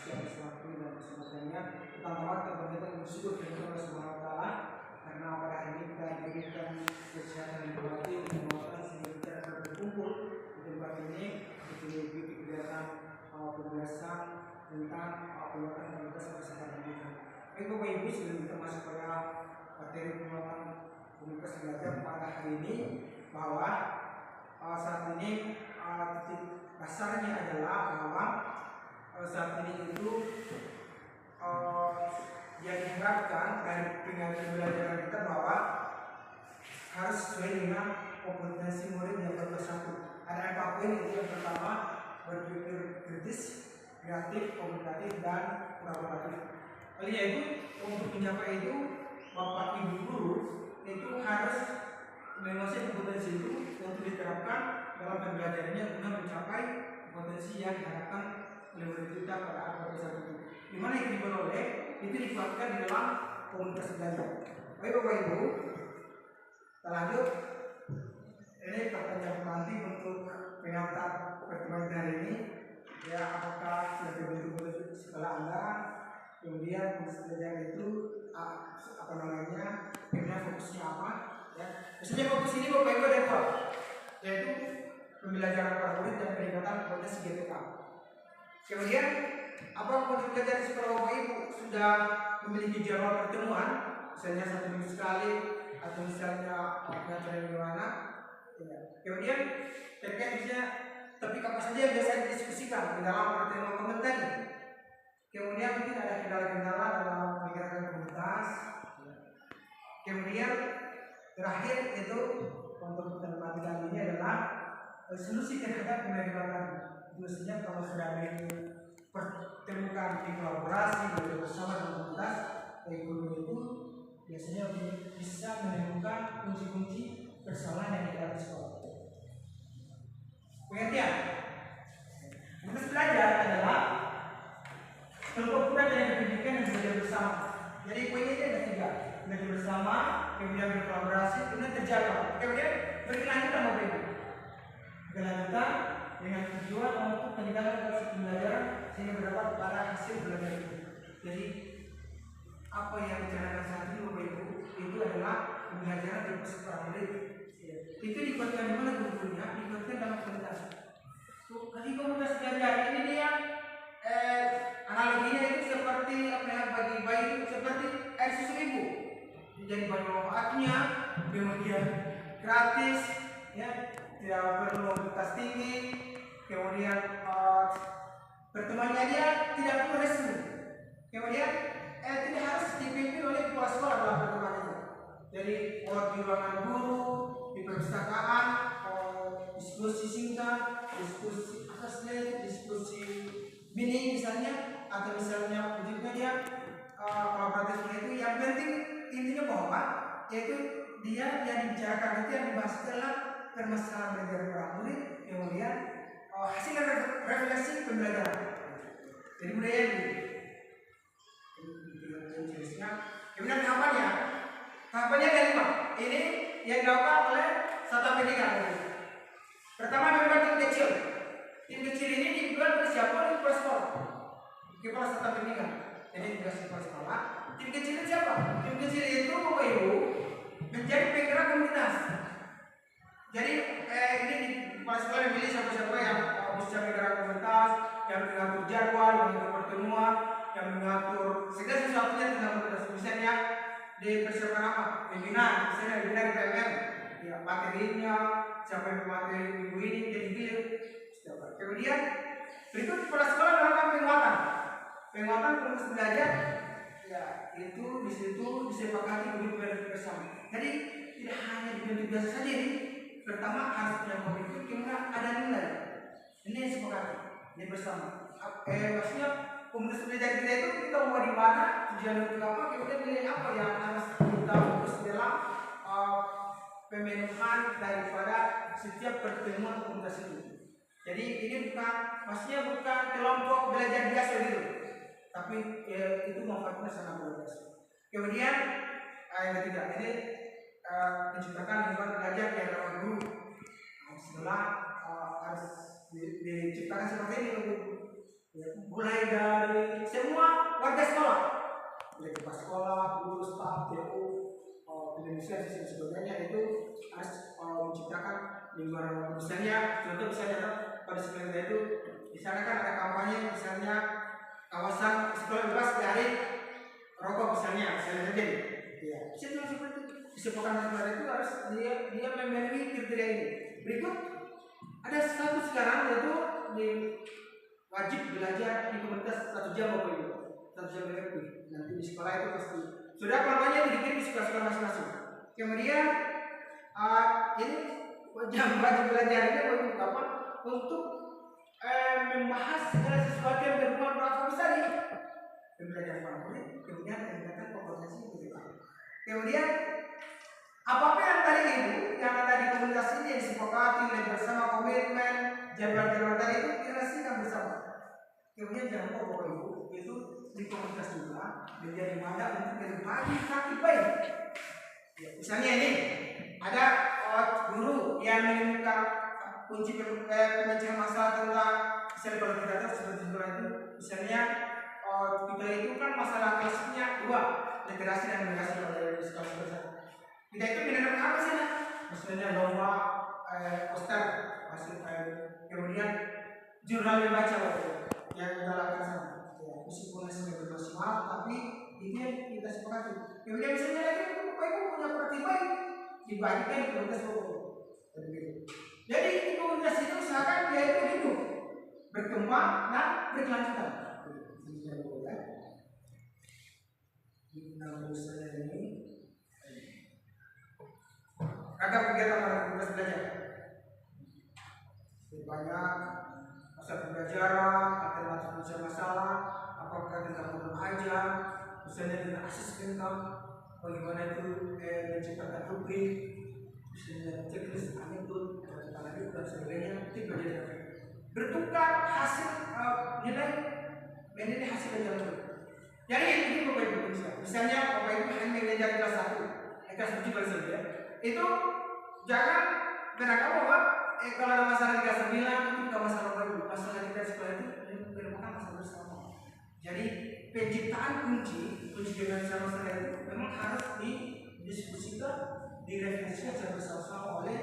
manusia bersatu dan bersemangatnya. Pertama kita bersyukur kepada Allah Subhanahu Wa Taala karena pada hari ini kita diberikan kesehatan yang berarti kekuatan sehingga kita dapat berkumpul di tempat ini untuk mengikuti kegiatan pembahasan tentang penguatan komunitas kesehatan kita. Baik Bapak Ibu, sebelum kita masuk pada materi penguatan komunitas belajar pada hari ini, bahwa saat ini titik dasarnya adalah bahwa saat ini itu yang diharapkan dari pembelajaran kita bahwa harus sesuai dengan kompetensi murid yang bersatu. Ada 4 poin, itu yang pertama berpikir kritis, kreatif, komunikatif, dan kolaboratif. Oleh itu untuk mencapai itu Bapak Ibu guru itu harus menguasai kompetensi itu untuk diterapkan dalam pembelajarannya guna mencapai potensi yang diharapkan oleh murid kita pada abad satu itu. Di mana yang diperoleh itu dikuatkan di dalam komunitas belajar. Baik Bapak Ibu, kita lanjut. Ini pertanyaan penanti untuk pengantar pertemuan hari ini. Ya, apakah sudah terbentuk sekolah Anda? Kemudian komunitas belajar itu apa namanya? Kemudian fokusnya apa? Ya, misalnya fokus ini Bapak Ibu ada 2, yaitu pembelajaran para murid dan peningkatan kualitas GPK. Kemudian apa untuk belajar di sekolah Bapak Ibu sudah memiliki jadwal pertemuan, misalnya 1 minggu sekali atau misalnya pengajaran di mana? Ya. Kemudian terkait misalnya topik apa saja yang biasa didiskusikan di dalam pertemuan tadi. Kemudian mungkin ada kendala-kendala dalam menggerakkan komunitas. Kemudian terakhir itu untuk materi kali ini adalah solusi terhadap pembelajaran. Biasanya kalau sudah dipertemukan di kolaborasi bersama dengan komunitas, guru itu biasanya bisa menemukan kunci-kunci persoalan yang ada di sekolah. Pengertian? Komunitas belajar adalah kelompok murid yang pendidikan yang belajar bersama. Jadi poinnya ini ada 3: belajar bersama, kemudian berkolaborasi, kemudian terjaga, kemudian berkelanjutan Bapak Ibu. Berkelanjutan dengan tujuan untuk peningkatan kualitas pembelajaran sehingga berdapat pada hasil belajar itu. Jadi apa yang dicanangkan saat ini Bapak Ibu itu adalah pembelajaran dari peserta murid. Itu dikuatkan di mana gurunya? Dikuatkan dalam komunitas. Tadi komunitas belajar ini dia analoginya itu seperti apa ya, bagi bayi itu seperti air susu ibu. Jadi banyak manfaatnya, kemudian gratis, ya, tidak perlu mobilitas tinggi, kemudian pertemuannya dia tidak perlu resmi, kemudian tidak harus dipimpin oleh kepala sekolah dalam pertemuan itu. Jadi di ruangan guru, di perpustakaan, diskusi singkat, diskusi asli, diskusi mini misalnya, atau misalnya juga dia kolaboratifnya itu yang penting intinya bahwa yaitu dia yang dibicarakan itu yang dibahas adalah permasalahan belajar para murid, kemudian hasil refleksi pembelajaran. Jadi budaya ini kemudian tahapannya ada 5. Ini yang dilakukan oleh satuan pendidikan. Pertama membuat tim kecil. Tim kecil ini dibuat oleh siapa? Oleh kepala sekolah. Kepala satuan pendidikan. Jadi tugas kepala sekolah. Tim kecil itu siapa? Tim kecil itu Bapak Ibu menjadi penggerak komunitas. Jadi ini di kepala sekolah memilih siapa-siapa yang bisa menggerak komunitas, yang mengatur jadwal, yang mengatur pertemuan, yang mengatur segala sesuatunya tentang komunitas. Misalnya dipersiapkan apa? Pimpinan, misalnya pimpinan PMM, ya materinya, siapa yang memateri minggu ini, jadi gitu. Kemudian berikut kepala sekolah melakukan penguatan komunitas belajar. Ya, itu di situ disepakati begitu bersama. Jadi tidak hanya dibentuk biasa saja ini. Pertama harus punya komitmen, kemudian ada nilai. Ini yang disepakati, ini bersama. Maksudnya komunitas belajar kita itu kita mau di mana, tujuan untuk apa, kemudian nilai apa yang harus kita fokus dalam pemenuhan daripada setiap pertemuan komunitas itu. Jadi ini maksudnya bukan kelompok belajar biasa gitu, tapi itu manfaatnya sangat luar biasa. Kemudian yang ketiga ini menciptakan lingkungan belajar yang ramah guru. Setelah harus diciptakan seperti ini, Ya, mulai dari semua warga sekolah, dari kepala sekolah, guru, staf, TU, Indonesia dan sebagainya itu harus menciptakan lingkungan. Misalnya, contoh misalnya pada sekolah itu, di sana kan ada kampanye, misalnya kawasan sekolah bebas dari rokok misalnya, saja. Ya, seperti itu. Kesepakatan sekolah itu harus dia memenuhi kriteria ini. Berikut ada satu sekarang yaitu di wajib belajar di komunitas 1 jam Bapak Ibu, 1 jam lebih. Nanti di sekolah itu pasti sudah pelannya dikirim di sekolah-sekolah masing-masing. Kemudian ini jam wajib belajar ini apa? Untuk membahas segala sesuatu yang berhubungan dengan besar ini. Pembelajaran favorit, kemudian meningkatkan kompetensi begitu. Kemudian apa yang tadi itu yang ada di komunitas ini yang disepakati bersama komitmen jadwal-jadwal tadi itu dirasikan bersama. Kemudian jangan lupa Bapak Ibu itu di komunitas juga menjadi wadah untuk berbagi praktik baik. Ya, misalnya ini ada guru yang menemukan kunci pemecahan masalah tentang misalnya kalau kita tahu seperti itu misalnya kita itu kan masalah klasiknya 2 literasi dan literasi pada sekolah besar. Kita itu menemukan apa sih? Misalnya lomba poster hasil kemudian jurnal membaca yang kita lakukan sama. Ya, meskipun hasilnya bermaksimal, tapi ini yang kita sepakati. Kemudian misalnya lagi Bapak Ibu punya praktik baik dibagikan di komunitas Bapak Ibu. Jadi di komunitas itu usahakan dia itu hidup, berkembang dan berkelanjutan. Ini ragam kegiatan pada komunitas belajar. Banyak masa pembelajaran, alternatif mencari masalah, apakah tentang problem aja, misalnya tentang asesmen bagaimana itu menciptakan rubrik, misalnya checklist, anekdot, catatan hidup dan sebagainya, itu belajar. Bertukar hasil nilai menilai hasil belajar. Jadi ini Bapak Ibu misalnya Bapak Ibu hanya belajar kelas 1, kelas 7 kelas 1 ya, itu jangan berangkat bahwa kalau ada masalah di kelas 9 itu bukan masalah Bapak Ibu, masalah di kelas sekolah itu merupakan masalah bersama. Jadi penciptaan kunci dengan masalah itu memang harus didiskusikan, direfleksikan secara bersama-sama oleh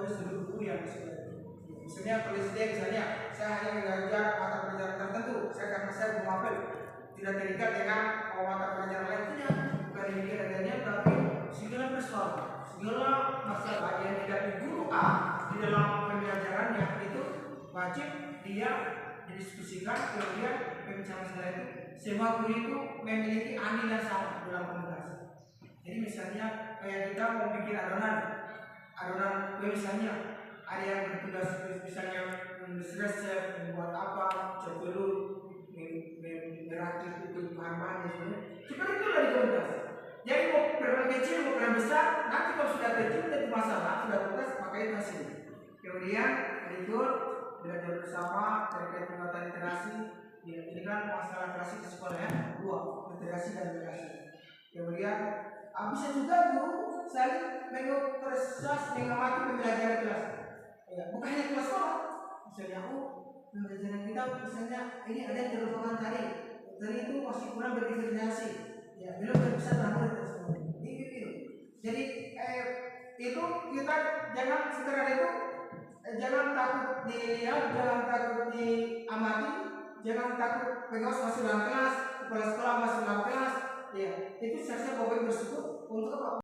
seluruh guru yang sekolah itu. Misalnya kalau misalnya saya hanya mengajar mata pelajaran tertentu, karena saya belum hafal, tidak terikat dengan mata pelajaran lain, tidak bukan demikian adanya, tapi segala persoalan, segala masalah yang dihadapi guru A di dalam pembelajarannya itu wajib dia didiskusikan, kemudian pembicaraan masalah itu semua guru itu memiliki andil yang sama dalam komunitas. Jadi misalnya kayak kita mau bikin adonan misalnya ada yang bertugas misalnya resep membuat apa, cat telur, merakit itu bahan-bahan dan sebagainya. Seperti itu dari komunitas. Jadi mau peran kecil mau peran besar, nanti kalau sudah kecil dan masalah sudah tugas maka itu hasil. Kemudian berikut belajar bersama terkait penguatan literasi. Ini kan masalah literasi di sekolah ya, 2 literasi dan literasi. Kemudian bisa juga guru saling memproses mengamati pembelajaran kelas. Ya, bukan hanya kelas sekolah. Misalnya pembelajaran kita misalnya ini ada yang terlupakan tadi itu masih kurang berdifferensiasi. Ya, belum bisa terangkat tersebut. Jadi itu kita jangan sekedar itu jangan takut dilihat, jangan takut diamati, jangan takut pengawas masuk dalam kelas, kepala sekolah masuk dalam kelas. Ya, itu seharusnya Bapak bersyukur untuk